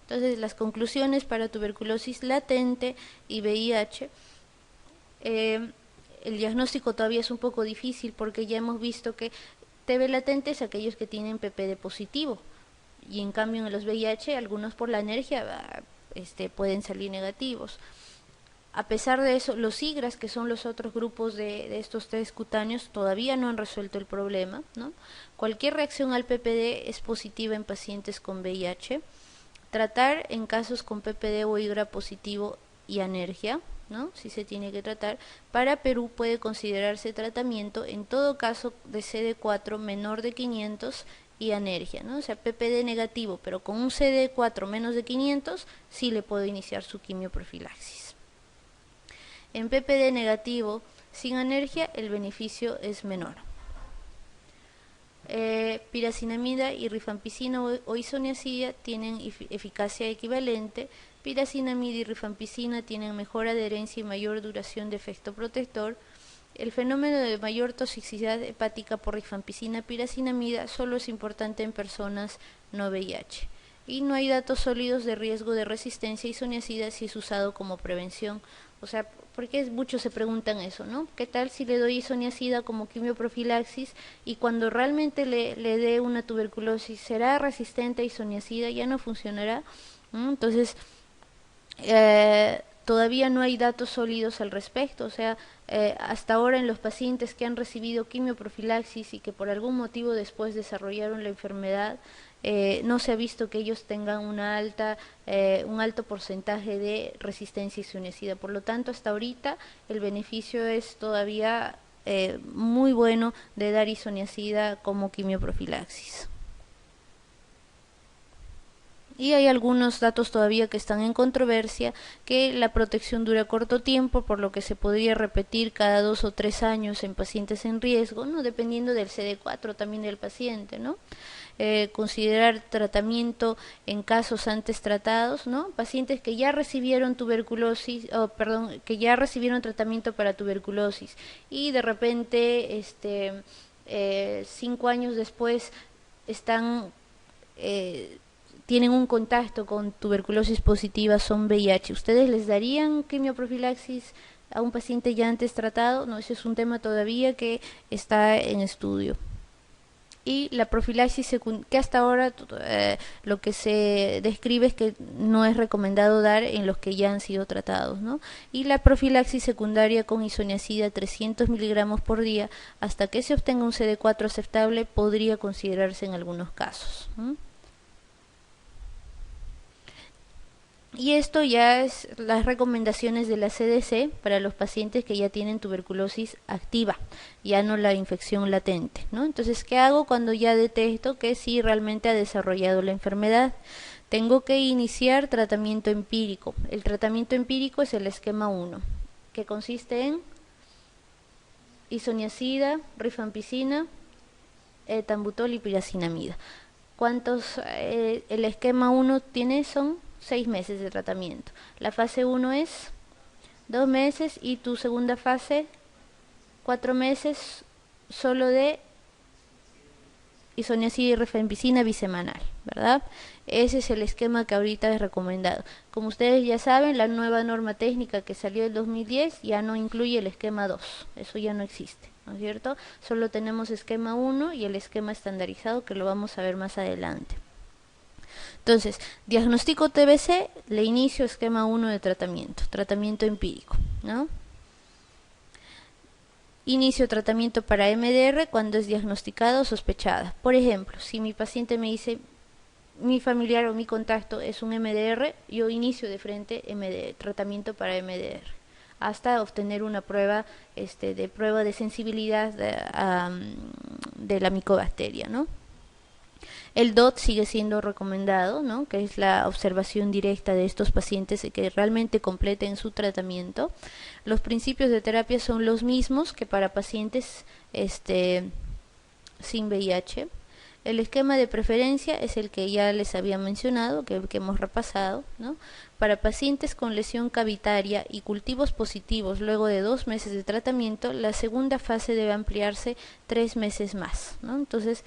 Entonces, las conclusiones para tuberculosis latente y VIH, el diagnóstico todavía es un poco difícil porque ya hemos visto que TB latente es aquellos que tienen PPD positivo, y en cambio en los VIH, algunos por la alergia pueden salir negativos. A pesar de eso, los IGRAS, que son los otros grupos de estos test cutáneos, todavía no han resuelto el problema, ¿no? Cualquier reacción al PPD es positiva en pacientes con VIH. Tratar en casos con PPD o IGRA positivo y alergia, ¿no? Si se tiene que tratar. Para Perú puede considerarse tratamiento en todo caso de CD4 menor de 500 y alergia, ¿no? O sea, PPD negativo, pero con un CD4 menos de 500, sí le puedo iniciar su quimioprofilaxis. En PPD negativo sin alergia el beneficio es menor. Piracinamida y rifampicina o isoniazida tienen eficacia equivalente. Piracinamida y rifampicina tienen mejor adherencia y mayor duración de efecto protector. El fenómeno de mayor toxicidad hepática por rifampicina-piracinamida solo es importante en personas no VIH. Y no hay datos sólidos de riesgo de resistencia a isoniazida si es usado como prevención. O sea, porque muchos se preguntan eso, ¿no? ¿Qué tal si le doy isoniazida como quimioprofilaxis y cuando realmente le dé una tuberculosis, será resistente a isoniazida? ¿Ya no funcionará? Entonces, todavía no hay datos sólidos al respecto. O sea, hasta ahora en los pacientes que han recibido quimioprofilaxis y que por algún motivo después desarrollaron la enfermedad, no se ha visto que ellos tengan un alto porcentaje de resistencia isoniazida. Por lo tanto, hasta ahorita el beneficio es todavía muy bueno de dar isoniazida como quimioprofilaxis. Y hay algunos datos todavía que están en controversia, que la protección dura corto tiempo, por lo que se podría repetir cada 2 o 3 años en pacientes en riesgo, ¿no? Dependiendo del CD4 también del paciente, ¿no? Considerar tratamiento en casos antes tratados, ¿no? Pacientes que ya recibieron que ya recibieron tratamiento para tuberculosis y de repente 5 años después tienen un contacto con tuberculosis positiva, son VIH. ¿Ustedes les darían quimioprofilaxis a un paciente ya antes tratado? No, ese es un tema todavía que está en estudio. Y la profilaxis que hasta ahora lo que se describe es que no es recomendado dar en los que ya han sido tratados, ¿no? Y la profilaxis secundaria con isoniazida 300 miligramos por día hasta que se obtenga un CD4 aceptable podría considerarse en algunos casos, ¿no? Y esto ya es las recomendaciones de la CDC para los pacientes que ya tienen tuberculosis activa, ya no la infección latente, ¿no? Entonces, ¿qué hago cuando ya detecto que sí realmente ha desarrollado la enfermedad? Tengo que iniciar tratamiento empírico. El tratamiento empírico es el esquema 1, que consiste en isoniazida, rifampicina, etambutol y piracinamida. El esquema 1 tiene? Son 6 meses de tratamiento. La fase 1 es 2 meses y tu segunda fase 4 meses solo de isoniazida y rifampicina bisemanal, ¿verdad? Ese es el esquema que ahorita es recomendado. Como ustedes ya saben, la nueva norma técnica que salió en 2010 ya no incluye el esquema 2, eso ya no existe, ¿no es cierto? Solo tenemos esquema 1 y el esquema estandarizado que lo vamos a ver más adelante. Entonces, diagnostico TBC, le inicio esquema 1 de tratamiento empírico, ¿no? Inicio tratamiento para MDR cuando es diagnosticada o sospechada. Por ejemplo, si mi paciente me dice, mi familiar o mi contacto es un MDR, yo inicio de frente tratamiento para MDR, hasta obtener una prueba de sensibilidad de la micobacteria, ¿no? El DOT sigue siendo recomendado, ¿no? Que es la observación directa de estos pacientes que realmente completen su tratamiento. Los principios de terapia son los mismos que para pacientes sin VIH. El esquema de preferencia es el que ya les había mencionado, que hemos repasado, ¿no? Para pacientes con lesión cavitaria y cultivos positivos luego de 2 meses de tratamiento, la segunda fase debe ampliarse 3 meses más, ¿no? Entonces,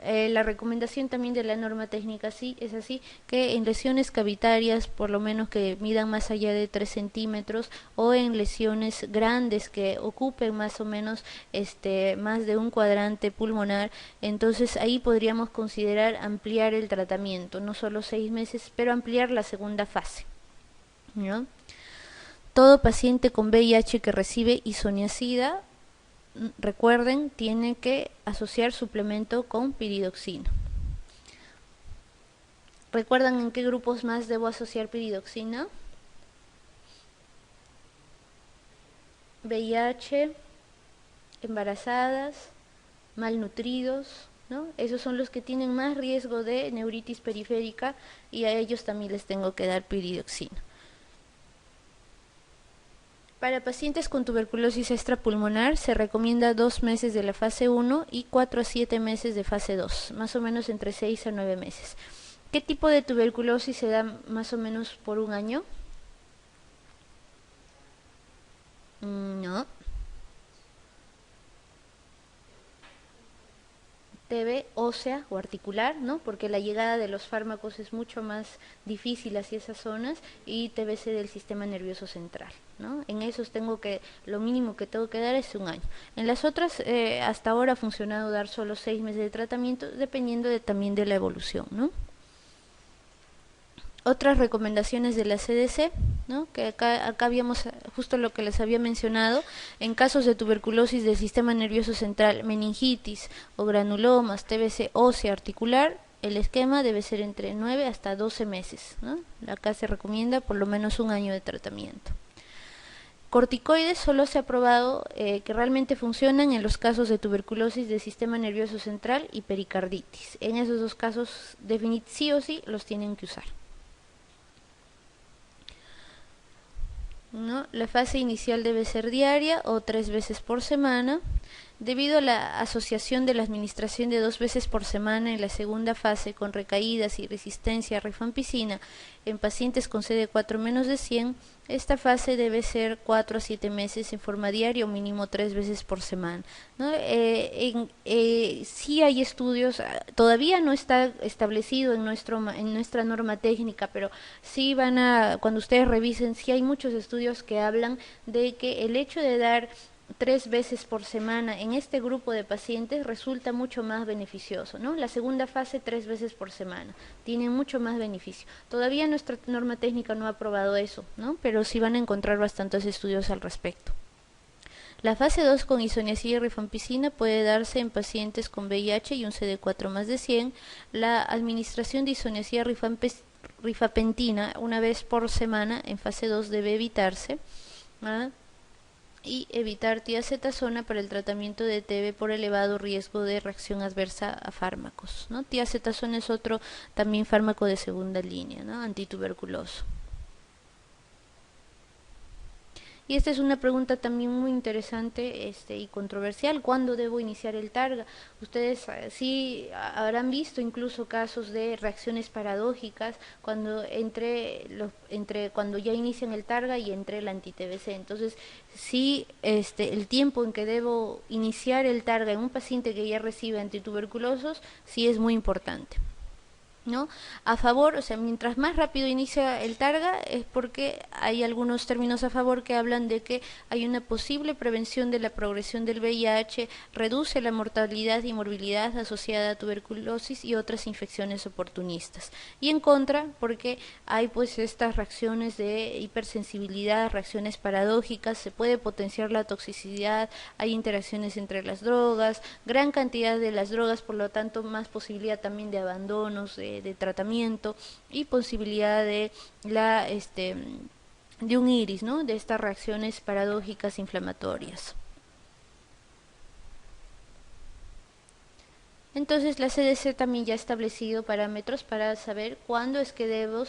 La recomendación también de la norma técnica sí es así, que en lesiones cavitarias, por lo menos que midan más allá de 3 centímetros, o en lesiones grandes que ocupen más o menos más de un cuadrante pulmonar, entonces ahí podríamos considerar ampliar el tratamiento, no solo 6 meses, pero ampliar la segunda fase, ¿no? Todo paciente con VIH que recibe isoniazida, recuerden, tiene que asociar suplemento con piridoxina. ¿Recuerdan en qué grupos más debo asociar piridoxina? VIH, embarazadas, malnutridos, ¿no? Esos son los que tienen más riesgo de neuritis periférica y a ellos también les tengo que dar piridoxina. Para pacientes con tuberculosis extrapulmonar se recomienda 2 meses de la fase 1 y 4 a 7 meses de fase 2, más o menos entre 6 a 9 meses. ¿Qué tipo de tuberculosis se da más o menos por un año? No. TB ósea o articular, ¿no? Porque la llegada de los fármacos es mucho más difícil hacia esas zonas, y TBC del sistema nervioso central, ¿no? En esos lo mínimo que tengo que dar es un año. En las otras, hasta ahora ha funcionado dar solo 6 meses de tratamiento, dependiendo también de la evolución, ¿no? Otras recomendaciones de la CDC, ¿no? Que acá habíamos justo lo que les había mencionado: en casos de tuberculosis del sistema nervioso central, meningitis o granulomas, TBC ósea articular, el esquema debe ser entre 9 hasta 12 meses, ¿no? Acá se recomienda por lo menos un año de tratamiento. Corticoides solo se ha probado que realmente funcionan en los casos de tuberculosis del sistema nervioso central y pericarditis. En esos dos casos, sí o sí, los tienen que usar, ¿no? La fase inicial debe ser diaria o 3 veces por semana. Debido a la asociación de la administración de 2 veces por semana en la segunda fase con recaídas y resistencia a rifampicina en pacientes con CD4 menos de 100, esta fase debe ser 4 a 7 meses en forma diaria o mínimo 3 veces por semana, ¿no? Sí hay estudios, todavía no está establecido en nuestra norma técnica, pero sí cuando ustedes revisen, sí hay muchos estudios que hablan de que el hecho de dar 3 veces por semana en este grupo de pacientes resulta mucho más beneficioso, ¿no? La segunda fase 3 veces por semana tiene mucho más beneficio. Todavía nuestra norma técnica no ha aprobado eso, ¿no? Pero sí van a encontrar bastantes estudios al respecto. La fase 2 con isoniazida y rifampicina puede darse en pacientes con VIH y un CD4 más de 100. La administración de isoniazida rifapentina una vez por semana en fase 2 debe evitarse, ¿ah? Y evitar tiacetasona para el tratamiento de TB por elevado riesgo de reacción adversa a fármacos, ¿no? Tiacetasona es otro también fármaco de segunda línea, ¿no? Antituberculoso. Y esta es una pregunta también muy interesante y controversial: ¿cuándo debo iniciar el targa? Ustedes sí habrán visto incluso casos de reacciones paradójicas cuando cuando ya inician el targa y entre el anti-TBC. Entonces, sí, el tiempo en que debo iniciar el targa en un paciente que ya recibe antituberculosos sí es muy importante, ¿no? A favor, o sea, mientras más rápido inicia el targa, es porque hay algunos términos a favor que hablan de que hay una posible prevención de la progresión del VIH, reduce la mortalidad y morbilidad asociada a tuberculosis y otras infecciones oportunistas. Y en contra, porque hay pues estas reacciones de hipersensibilidad, reacciones paradójicas, se puede potenciar la toxicidad, hay interacciones entre las drogas, gran cantidad de las drogas, por lo tanto más posibilidad también de abandonos de tratamiento y posibilidad de de un iris, ¿no? De estas reacciones paradójicas inflamatorias. Entonces la CDC también ya ha establecido parámetros para saber cuándo es que debo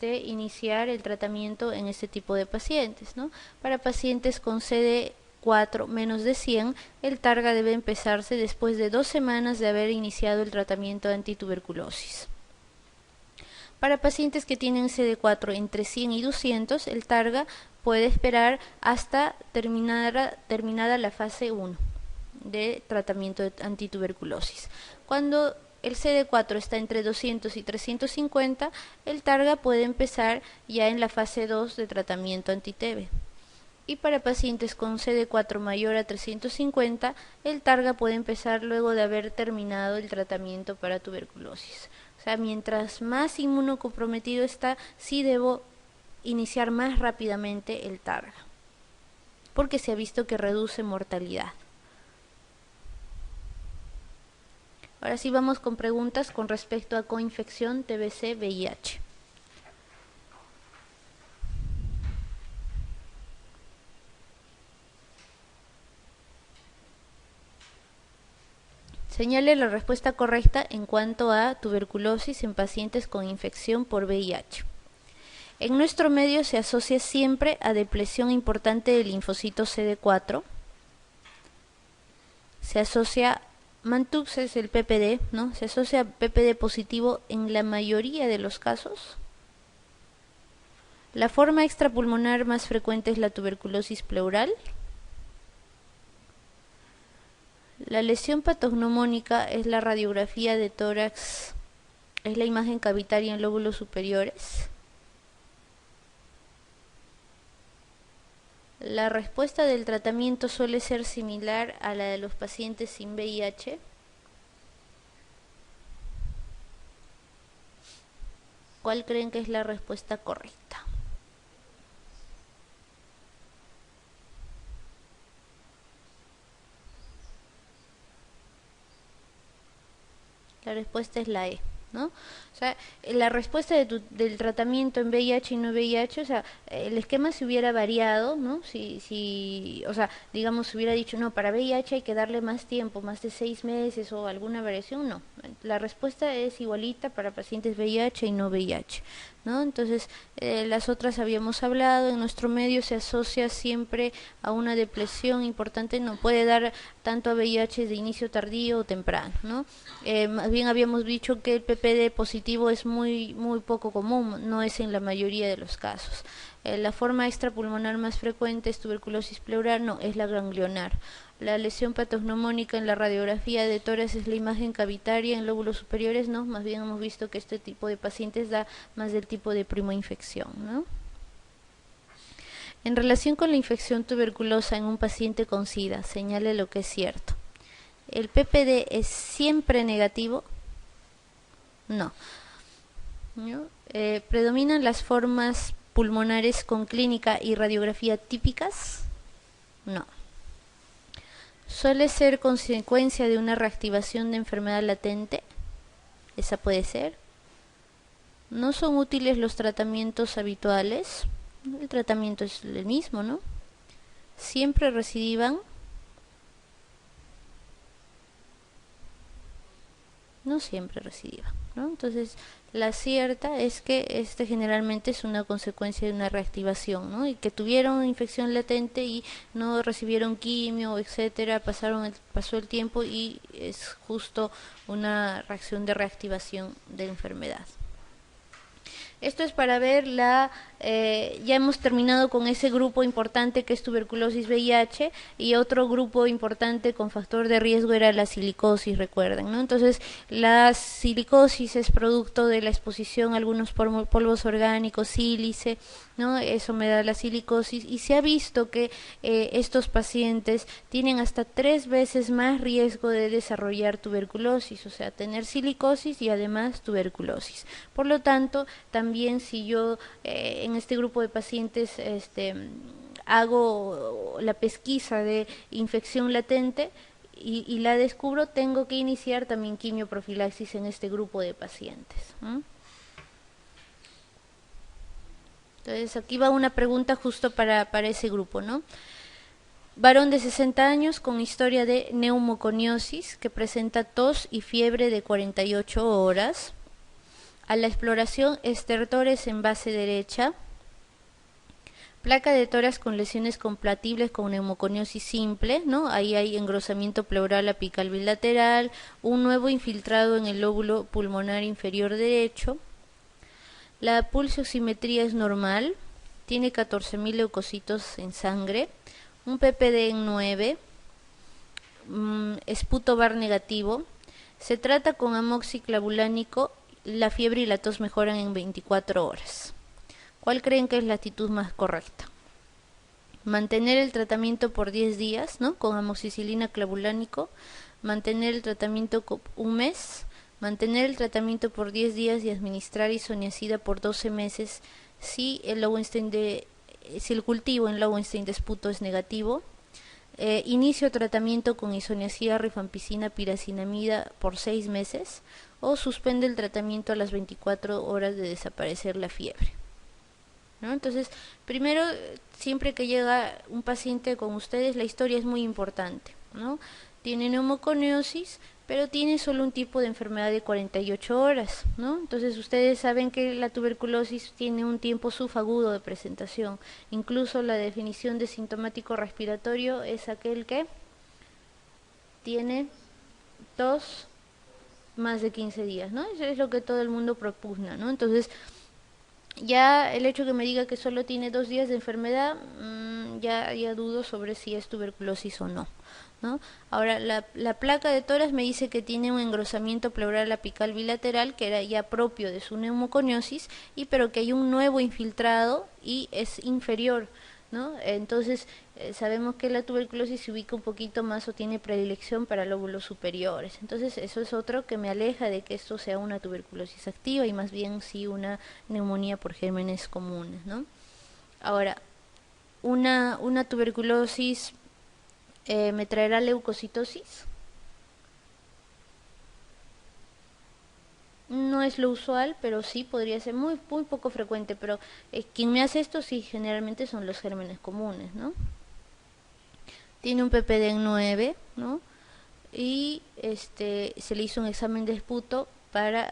iniciar el tratamiento en este tipo de pacientes, ¿no? Para pacientes con CD4 menos de 100, el targa debe empezarse después de 2 semanas de haber iniciado el tratamiento de antituberculosis. Para pacientes que tienen CD4 entre 100 y 200, el targa puede esperar hasta terminada la fase 1. de tratamiento de antituberculosis. Cuando el CD4 está entre 200 y 350, el Targa puede empezar ya en la fase 2 de tratamiento anti-TB. Y para pacientes con CD4 mayor a 350, el Targa puede empezar luego de haber terminado el tratamiento para tuberculosis. O sea, mientras más inmunocomprometido está, sí debo iniciar más rápidamente el Targa, porque se ha visto que reduce mortalidad. Ahora sí vamos con preguntas con respecto a coinfección, TBC, VIH. Señale la respuesta correcta en cuanto a tuberculosis en pacientes con infección por VIH. En nuestro medio se asocia siempre a depresión importante del linfocito CD4. Se asocia, Mantux es el PPD, ¿no? Se asocia a PPD positivo en la mayoría de los casos. La forma extrapulmonar más frecuente es la tuberculosis pleural. La lesión patognomónica es la radiografía de tórax, es la imagen cavitaria en lóbulos superiores. La respuesta del tratamiento suele ser similar a la de los pacientes sin VIH. ¿Cuál creen que es la respuesta correcta? La respuesta es la E, ¿no? O sea, la respuesta del tratamiento en VIH y no VIH, o sea, el esquema se hubiera variado, ¿no? O sea, digamos, se hubiera dicho, no, para VIH hay que darle más tiempo, más de 6 meses o alguna variación, no. La respuesta es igualita para pacientes VIH y no VIH, ¿no? Entonces, las otras habíamos hablado, en nuestro medio se asocia siempre a una depresión importante, no puede dar tanto a VIH de inicio tardío o temprano, ¿no? Más bien habíamos dicho que el PPD positivo es muy poco común, no es en la mayoría de los casos. La forma extrapulmonar más frecuente es tuberculosis pleural, no, es la ganglionar. La lesión patognomónica en la radiografía de tórax es la imagen cavitaria en lóbulos superiores, no, más bien hemos visto que este tipo de pacientes da más del tipo de primoinfección, ¿no? En relación con la infección tuberculosa en un paciente con SIDA, señale lo que es cierto. ¿El PPD es siempre negativo? No. ¿No? ¿Predominan las formas pulmonares con clínica y radiografía típicas? No. ¿Suele ser consecuencia de una reactivación de enfermedad latente? Esa puede ser. ¿No son útiles los tratamientos habituales? El tratamiento es el mismo, ¿no? ¿Siempre recidivan? No siempre recidivan, ¿no? Entonces, la cierta es que este generalmente es una consecuencia de una reactivación, ¿no? Y que tuvieron infección latente y no recibieron quimio, etcétera, pasó el tiempo y es justo una reacción de reactivación de la enfermedad. Esto es para ver ya hemos terminado con ese grupo importante que es tuberculosis VIH, y otro grupo importante con factor de riesgo era la silicosis, recuerden, ¿no? Entonces, la silicosis es producto de la exposición a algunos polvos orgánicos, sílice, ¿no? Eso me da la silicosis, y se ha visto que estos pacientes tienen hasta 3 veces más riesgo de desarrollar tuberculosis, o sea, tener silicosis y además tuberculosis. Por lo tanto, también si yo en este grupo de pacientes hago la pesquisa de infección latente y la descubro, tengo que iniciar también quimioprofilaxis en este grupo de pacientes. Entonces aquí va una pregunta justo para ese grupo, ¿no? Varón de 60 años con historia de neumoconiosis que presenta tos y fiebre de 48 horas. A la exploración, estertores en base derecha, placa de tórax con lesiones compatibles con neumoconiosis simple, ¿no? Ahí hay engrosamiento pleural apical bilateral, un nuevo infiltrado en el lóbulo pulmonar inferior derecho. La pulsioximetría es normal, tiene 14.000 leucocitos en sangre, un PPD en 9, esputo bar negativo, se trata con amoxiclavulánico, la fiebre y la tos mejoran en 24 horas. ¿Cuál creen que es la actitud más correcta? Mantener el tratamiento por 10 días, ¿no? Con amoxicilina clavulánico, mantener el tratamiento un mes, mantener el tratamiento por 10 días y administrar isoniazida por 12 meses si el cultivo en Lowenstein de esputo es negativo. Inicio tratamiento con isoniazida, rifampicina, piracinamida por 6 meses o suspende el tratamiento a las 24 horas de desaparecer la fiebre, ¿no? Entonces, primero, siempre que llega un paciente con ustedes, la historia es muy importante, ¿no? Tiene neumoconiosis, pero tiene solo un tipo de enfermedad de 48 horas, ¿no? Entonces ustedes saben que la tuberculosis tiene un tiempo subagudo de presentación. Incluso la definición de sintomático respiratorio es aquel que tiene tos más de 15 días, ¿no? Eso es lo que todo el mundo propugna, ¿no? Entonces, ya el hecho que me diga que solo tiene 2 días de enfermedad, ya dudo sobre si es tuberculosis o no, ¿no? Ahora, la placa de tórax me dice que tiene un engrosamiento pleural apical bilateral, que era ya propio de su neumoconiosis, pero que hay un nuevo infiltrado y es inferior, ¿no? Entonces, sabemos que la tuberculosis se ubica un poquito más o tiene predilección para lóbulos superiores. Entonces, eso es otro que me aleja de que esto sea una tuberculosis activa y más bien sí una neumonía por gérmenes comunes, ¿no? Ahora, una tuberculosis me traerá leucocitosis. No es lo usual, pero sí podría ser muy poco frecuente, pero quien me hace esto sí generalmente son los gérmenes comunes, ¿no? Tiene un PPD en 9, ¿no? Y se le hizo un examen de esputo para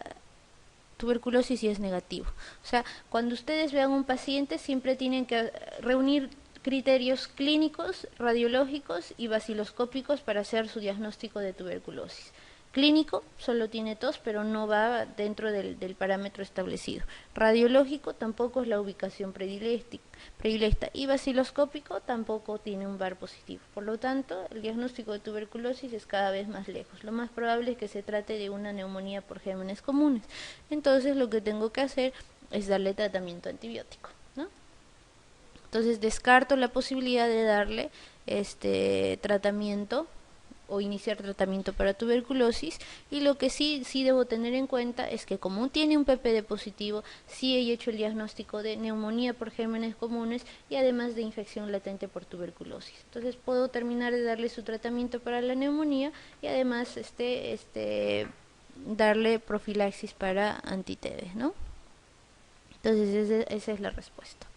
tuberculosis y es negativo. O sea, cuando ustedes vean un paciente siempre tienen que reunir criterios clínicos, radiológicos y baciloscópicos para hacer su diagnóstico de tuberculosis. Clínico, solo tiene tos, pero no va dentro del parámetro establecido. Radiológico, tampoco es la ubicación predilecta. Y baciloscópico, tampoco tiene un VAR positivo. Por lo tanto, el diagnóstico de tuberculosis es cada vez más lejos. Lo más probable es que se trate de una neumonía por gérmenes comunes. Entonces, lo que tengo que hacer es darle tratamiento antibiótico, ¿no? Entonces, descarto la posibilidad de darle tratamiento o iniciar tratamiento para tuberculosis, y lo que sí debo tener en cuenta es que como tiene un PPD positivo, sí he hecho el diagnóstico de neumonía por gérmenes comunes y además de infección latente por tuberculosis. Entonces puedo terminar de darle su tratamiento para la neumonía y además darle profilaxis para anti-TB, ¿no? Entonces esa es la respuesta.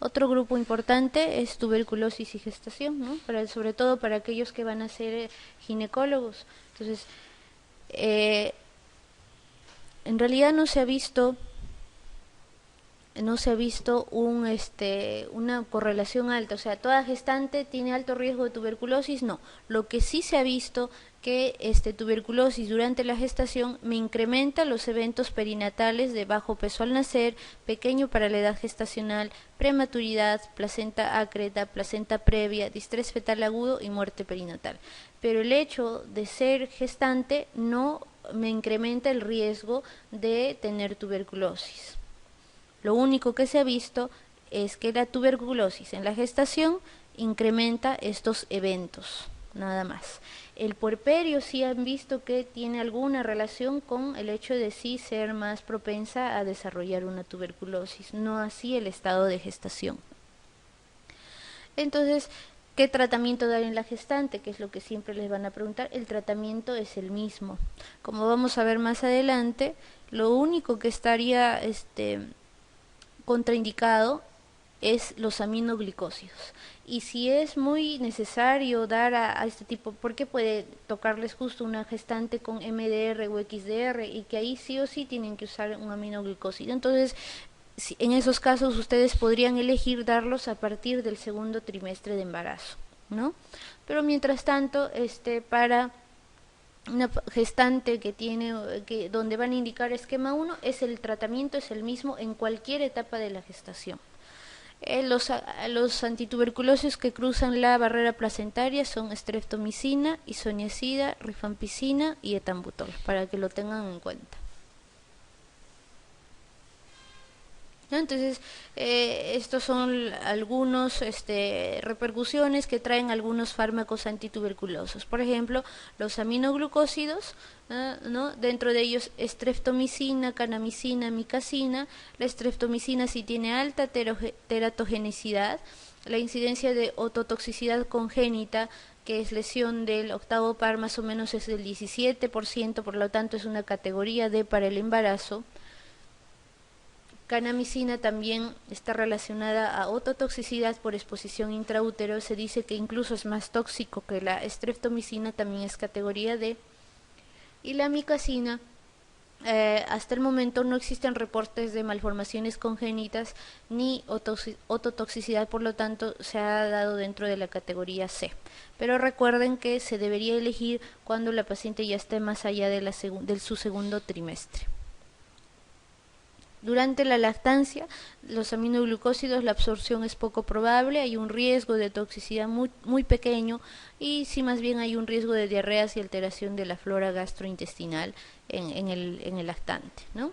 Otro grupo importante es tuberculosis y gestación, ¿no? Sobre todo para aquellos que van a ser ginecólogos. Entonces, en realidad no se ha visto una correlación alta, o sea, toda gestante tiene alto riesgo de tuberculosis, no. Lo que sí se ha visto que tuberculosis durante la gestación me incrementa los eventos perinatales de bajo peso al nacer, pequeño para la edad gestacional, prematuridad, placenta ácreta, placenta previa, distrés fetal agudo y muerte perinatal. Pero el hecho de ser gestante no me incrementa el riesgo de tener tuberculosis. Lo único que se ha visto es que la tuberculosis en la gestación incrementa estos eventos, nada más. El puerperio sí han visto que tiene alguna relación con el hecho de sí ser más propensa a desarrollar una tuberculosis, no así el estado de gestación. Entonces, ¿qué tratamiento dar en la gestante? Que es lo que siempre les van a preguntar. El tratamiento es el mismo. Como vamos a ver más adelante, lo único que estaría contraindicado es los aminoglicósidos. Y si es muy necesario dar a este tipo, porque puede tocarles justo una gestante con MDR o XDR y que ahí sí o sí tienen que usar un aminoglicósido. Entonces, en esos casos ustedes podrían elegir darlos a partir del segundo trimestre de embarazo, ¿no? Pero mientras tanto, para una gestante que tiene, donde van a indicar esquema 1, el tratamiento es el mismo en cualquier etapa de la gestación. Los antituberculosos que cruzan la barrera placentaria son streptomicina, isoniazida, rifampicina y etambutol, para que lo tengan en cuenta. ¿No? Entonces, estos son algunos repercusiones que traen algunos fármacos antituberculosos. Por ejemplo, los aminoglucósidos, ¿no? Dentro de ellos streptomicina, kanamicina, micacina. La streptomicina sí tiene alta teratogenicidad. La incidencia de ototoxicidad congénita, que es lesión del octavo par, más o menos es del 17%, por lo tanto es una categoría D para el embarazo. Kanamicina también está relacionada a ototoxicidad por exposición intraútero. Se dice que incluso es más tóxico que la streptomicina, también es categoría D. Y la micacina, hasta el momento no existen reportes de malformaciones congénitas ni ototoxicidad, por lo tanto se ha dado dentro de la categoría C. Pero recuerden que se debería elegir cuando la paciente ya esté más allá de su segundo trimestre. Durante la lactancia, los aminoglucósidos, la absorción es poco probable, hay un riesgo de toxicidad muy pequeño, y sí, más bien hay un riesgo de diarreas y alteración de la flora gastrointestinal en el lactante, ¿no?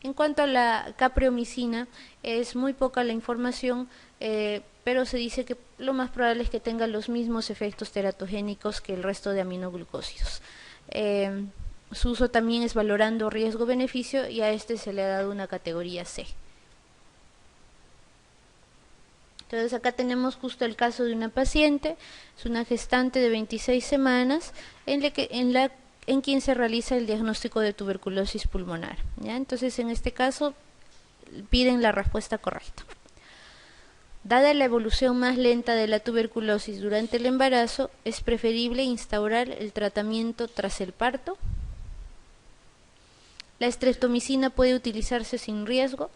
En cuanto a la capreomicina, es muy poca la información, pero se dice que lo más probable es que tenga los mismos efectos teratogénicos que el resto de aminoglucósidos. Su uso también es valorando riesgo-beneficio, y a este se le ha dado una categoría C. Entonces acá tenemos justo el caso de una paciente, es una gestante de 26 semanas en quien se realiza el diagnóstico de tuberculosis pulmonar, ¿ya? Entonces en este caso piden la respuesta correcta. Dada la evolución más lenta de la tuberculosis durante el embarazo, es preferible instaurar el tratamiento tras el parto. La streptomicina puede utilizarse sin riesgo.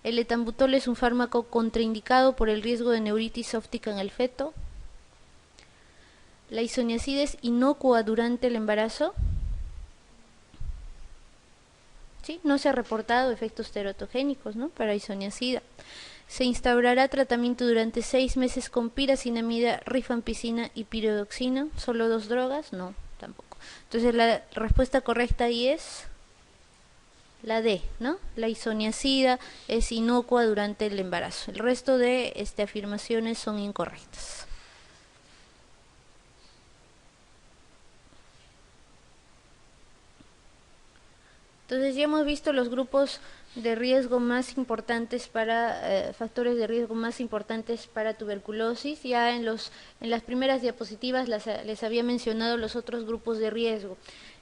El etambutol es un fármaco contraindicado por el riesgo de neuritis óptica en el feto. La isoniazida es inocua durante el embarazo. ¿Sí? No se ha reportado efectos teratogénicos, ¿no?, para isoniazida. Se instaurará tratamiento durante 6 meses con piracinamida, rifampicina y piridoxina. ¿Solo 2 drogas? No, tampoco. Entonces la respuesta correcta ahí es la D, ¿no? La isoniazida es inocua durante el embarazo. El resto de afirmaciones son incorrectas. Entonces ya hemos visto los grupos de riesgo más importantes para factores de riesgo más importantes para tuberculosis. Ya en las primeras diapositivas les había mencionado los otros grupos de riesgo,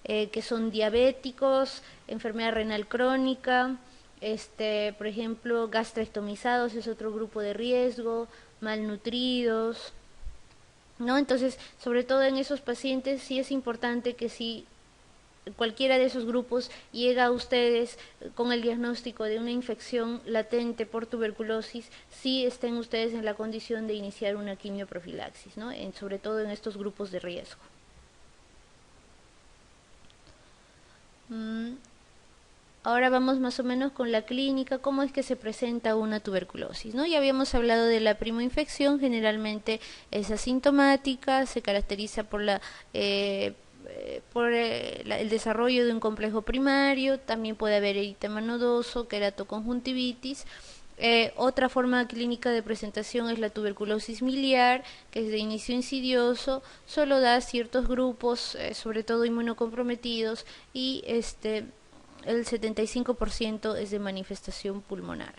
que son diabéticos, enfermedad renal crónica, por ejemplo, gastroestomizados es otro grupo de riesgo, malnutridos, ¿no? Entonces, sobre todo en esos pacientes sí es importante que si cualquiera de esos grupos llega a ustedes con el diagnóstico de una infección latente por tuberculosis, sí estén ustedes en la condición de iniciar una quimioprofilaxis, ¿no? Sobre todo en estos grupos de riesgo. Ahora vamos más o menos con la clínica, cómo es que se presenta una tuberculosis, ¿no? Ya habíamos hablado de la primoinfección, generalmente es asintomática, se caracteriza por el desarrollo de un complejo primario, también puede haber eritema nodoso, queratoconjuntivitis. Otra forma clínica de presentación es la tuberculosis miliar, que es de inicio insidioso, solo da ciertos grupos, sobre todo inmunocomprometidos, y el 75% es de manifestación pulmonar.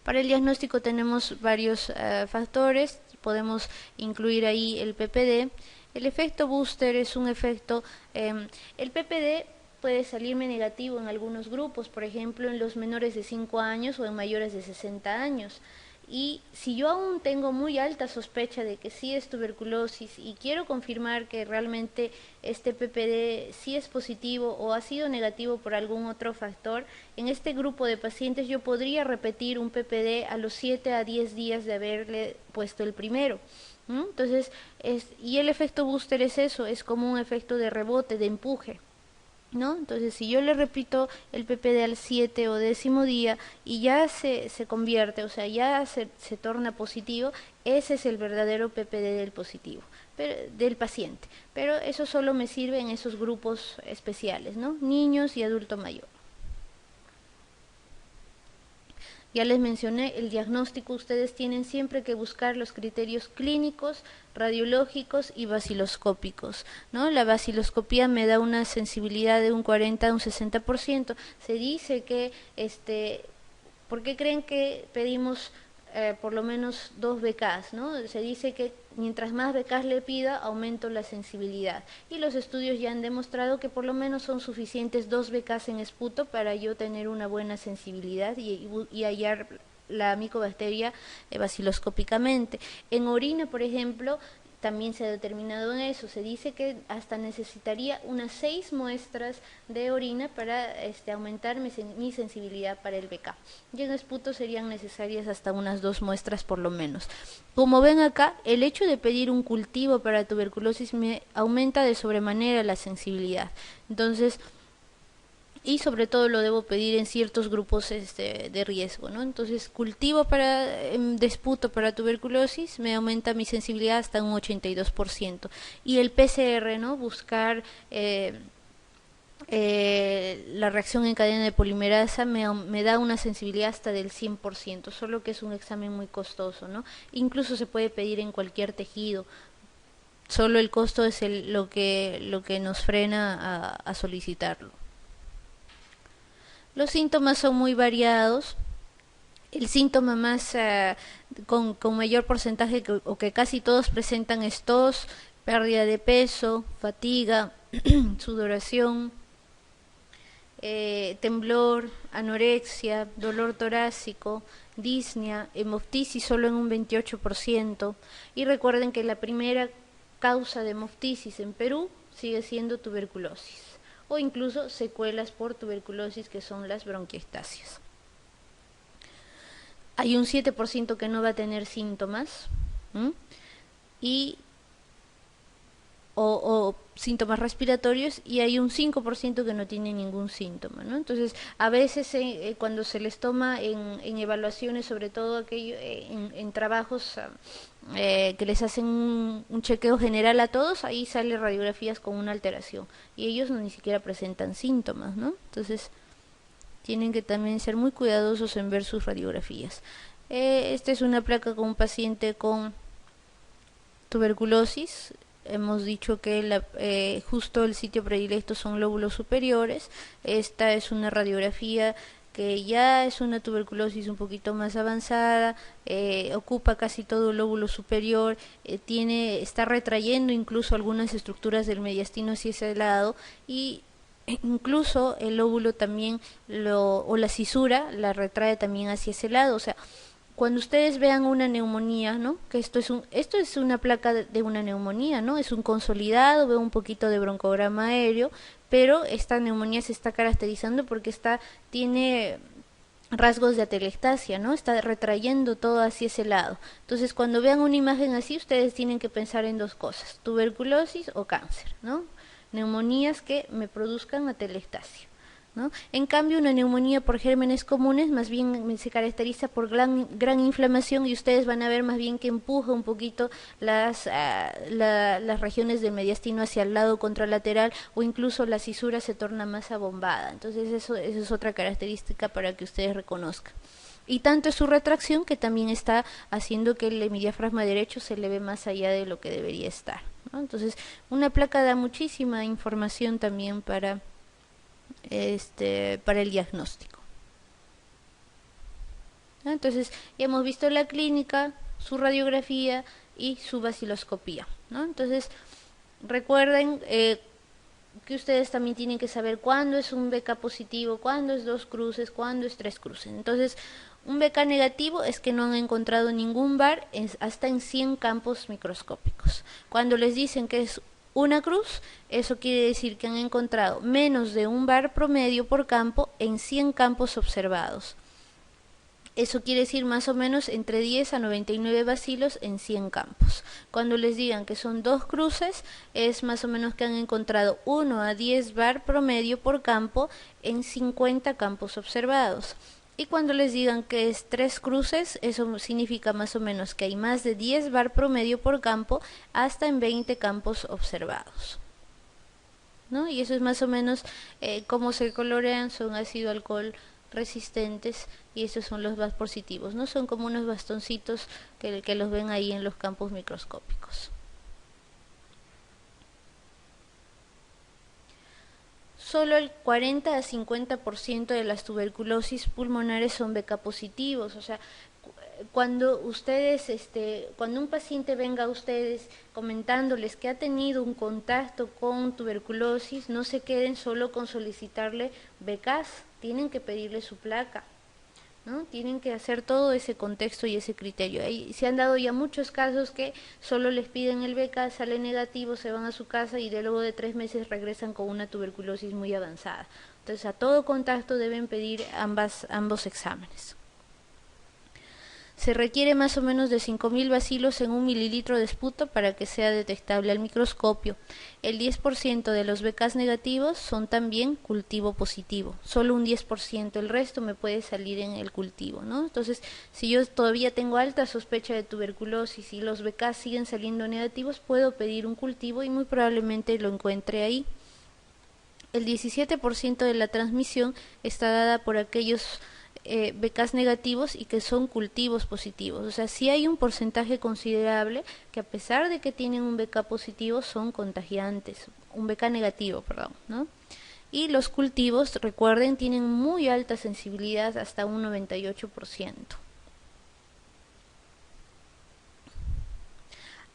Para el diagnóstico tenemos varios factores, podemos incluir ahí el PPD. El efecto booster es un efecto, el PPD puede salirme negativo en algunos grupos, por ejemplo en los menores de 5 años o en mayores de 60 años. Y si yo aún tengo muy alta sospecha de que sí es tuberculosis y quiero confirmar que realmente este PPD sí es positivo o ha sido negativo por algún otro factor, en este grupo de pacientes yo podría repetir un PPD a los 7 a 10 días de haberle puesto el primero. Entonces, y el efecto booster es eso, es como un efecto de rebote, de empuje. ¿No? Entonces, si yo le repito el PPD al 7 o 10.º día y ya se convierte, o sea, ya se torna positivo, ese es el verdadero PPD del positivo, del paciente. Pero eso solo me sirve en esos grupos especiales, ¿no? Niños y adulto mayor. Ya les mencioné, el diagnóstico ustedes tienen siempre que buscar los criterios clínicos, radiológicos y baciloscópicos, ¿no? La baciloscopía me da una sensibilidad de un 40 a un 60%. Se dice que, ¿por qué creen que pedimos por lo menos 2 BKs, ¿no? Se dice que mientras más BKs le pida, aumento la sensibilidad. Y los estudios ya han demostrado que por lo menos son suficientes 2 BKs en esputo para yo tener una buena sensibilidad y hallar la micobacteria baciloscópicamente. En orina, por ejemplo, también se ha determinado en eso. Se dice que hasta necesitaría unas 6 muestras de orina para aumentar mi sensibilidad para el BK. Y en esputo serían necesarias hasta unas 2 muestras por lo menos. Como ven acá, el hecho de pedir un cultivo para tuberculosis me aumenta de sobremanera la sensibilidad. Entonces, y sobre todo lo debo pedir en ciertos grupos de riesgo, ¿no? Entonces, cultivo de esputo para tuberculosis me aumenta mi sensibilidad hasta un 82%. Y el PCR, ¿no? Buscar la reacción en cadena de polimerasa me da una sensibilidad hasta del 100%, solo que es un examen muy costoso, ¿no? Incluso se puede pedir en cualquier tejido. Solo el costo es lo que nos frena a solicitarlo. Los síntomas son muy variados. El síntoma más con mayor porcentaje o que casi todos presentan es tos, pérdida de peso, fatiga, sudoración, temblor, anorexia, dolor torácico, disnea, hemoptisis solo en un 28%. Y recuerden que la primera causa de hemoptisis en Perú sigue siendo tuberculosis o incluso secuelas por tuberculosis que son las bronquiectasias. Hay un 7% que no va a tener síntomas o síntomas respiratorios y hay un 5% que no tiene ningún síntoma, ¿no? Entonces, a veces cuando se les toma en evaluaciones, sobre todo aquello, en trabajos que les hacen un chequeo general a todos, ahí sale radiografías con una alteración y ellos ni siquiera presentan síntomas, ¿no? Entonces, tienen que también ser muy cuidadosos en ver sus radiografías. Esta es una placa con un paciente con tuberculosis. Hemos dicho que justo el sitio predilecto son lóbulos superiores. Esta es una radiografía que ya es una tuberculosis un poquito más avanzada, ocupa casi todo el lóbulo superior, está retrayendo incluso algunas estructuras del mediastino hacia ese lado y incluso el lóbulo también o la cisura la retrae también hacia ese lado. O sea, cuando ustedes vean una neumonía, ¿no? Que esto es una placa de una neumonía, ¿no? Es un consolidado, veo un poquito de broncograma aéreo, pero esta neumonía se está caracterizando porque tiene rasgos de atelectasia, ¿no? Está retrayendo todo hacia ese lado. Entonces, cuando vean una imagen así, ustedes tienen que pensar en 2 cosas: tuberculosis o cáncer, ¿no? Neumonías que me produzcan atelectasia, ¿no? En cambio, una neumonía por gérmenes comunes más bien se caracteriza por gran inflamación y ustedes van a ver más bien que empuja un poquito las regiones del mediastino hacia el lado contralateral o incluso la cisura se torna más abombada. Entonces eso es otra característica para que ustedes reconozcan. Y tanto es su retracción que también está haciendo que el hemidiafragma derecho se eleve más allá de lo que debería estar, ¿no? Entonces, una placa da muchísima información también para el diagnóstico, ¿no? Entonces, ya hemos visto la clínica, su radiografía y su baciloscopía, ¿no? Entonces, recuerden que ustedes también tienen que saber cuándo es un BK positivo, cuándo es 2 cruces, cuándo es 3 cruces. Entonces, un BK negativo es que no han encontrado ningún bar hasta en 100 campos microscópicos. Cuando les dicen que es una cruz, eso quiere decir que han encontrado menos de un bar promedio por campo en 100 campos observados. Eso quiere decir más o menos entre 10 a 99 bacilos en 100 campos. Cuando les digan que son 2 cruces, es más o menos que han encontrado 1 a 10 bar promedio por campo en 50 campos observados. Y cuando les digan que es 3 cruces, eso significa más o menos que hay más de 10 bar promedio por campo hasta en 20 campos observados, ¿no? Y eso es más o menos cómo se colorean, son ácido alcohol resistentes, y estos son los VAS positivos, ¿no? Son como unos bastoncitos que los ven ahí en los campos microscópicos. Solo el 40 a 50% de las tuberculosis pulmonares son BK positivos, o sea, cuando ustedes, cuando un paciente venga a ustedes comentándoles que ha tenido un contacto con tuberculosis, no se queden solo con solicitarle becas, tienen que pedirle su placa, ¿no? Tienen que hacer todo ese contexto y ese criterio. Ahí se han dado ya muchos casos que solo les piden el beca, sale negativo, se van a su casa y luego de 3 meses regresan con una tuberculosis muy avanzada. Entonces, a todo contacto deben pedir ambos exámenes. Se requiere más o menos de 5.000 bacilos en 1 mililitro de esputo para que sea detectable al microscopio. El 10% de los BKs negativos son también cultivo positivo, solo un 10%, el resto me puede salir en el cultivo, ¿no? Entonces, si yo todavía tengo alta sospecha de tuberculosis y los BKs siguen saliendo negativos, puedo pedir un cultivo y muy probablemente lo encuentre ahí. El 17% de la transmisión está dada por aquellos BKs negativos y que son cultivos positivos. O sea, sí hay un porcentaje considerable que a pesar de que tienen un BK positivo son contagiantes, un BK negativo, perdón, ¿no? Y los cultivos, recuerden, tienen muy alta sensibilidad, hasta un 98%.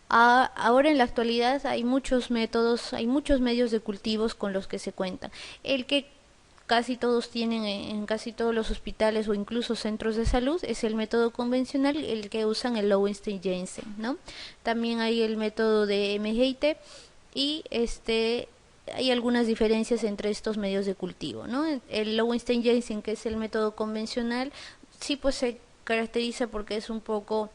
Ahora en la actualidad hay muchos métodos, hay muchos medios de cultivos con los que se cuentan. El que casi todos tienen en casi todos los hospitales o incluso centros de salud es el método convencional, el que usan el Lowenstein-Janssen, ¿no? También hay el método de MGIT y hay algunas diferencias entre estos medios de cultivo, ¿no? El Lowenstein-Janssen, que es el método convencional, sí pues se caracteriza porque es un poco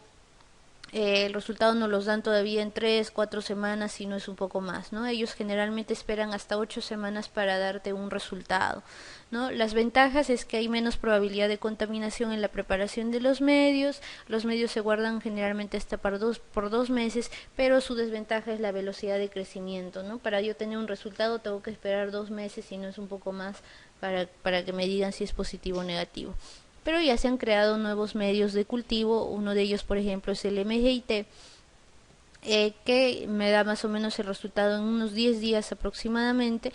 el resultado no los dan todavía en 3, 4 semanas, sino es un poco más, ¿no? Ellos generalmente esperan hasta 8 semanas para darte un resultado, ¿no? Las ventajas es que hay menos probabilidad de contaminación en la preparación de los medios se guardan generalmente hasta por 2 meses, pero su desventaja es la velocidad de crecimiento, ¿no? Para yo tener un resultado tengo que esperar 2 meses, si no es un poco más, para que me digan si es positivo o negativo. Pero ya se han creado nuevos medios de cultivo, uno de ellos por ejemplo es el MGIT, que me da más o menos el resultado en unos 10 días aproximadamente.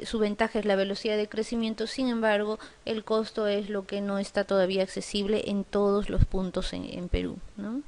Su ventaja es la velocidad de crecimiento, sin embargo el costo es lo que no está todavía accesible en todos los puntos en Perú, ¿no?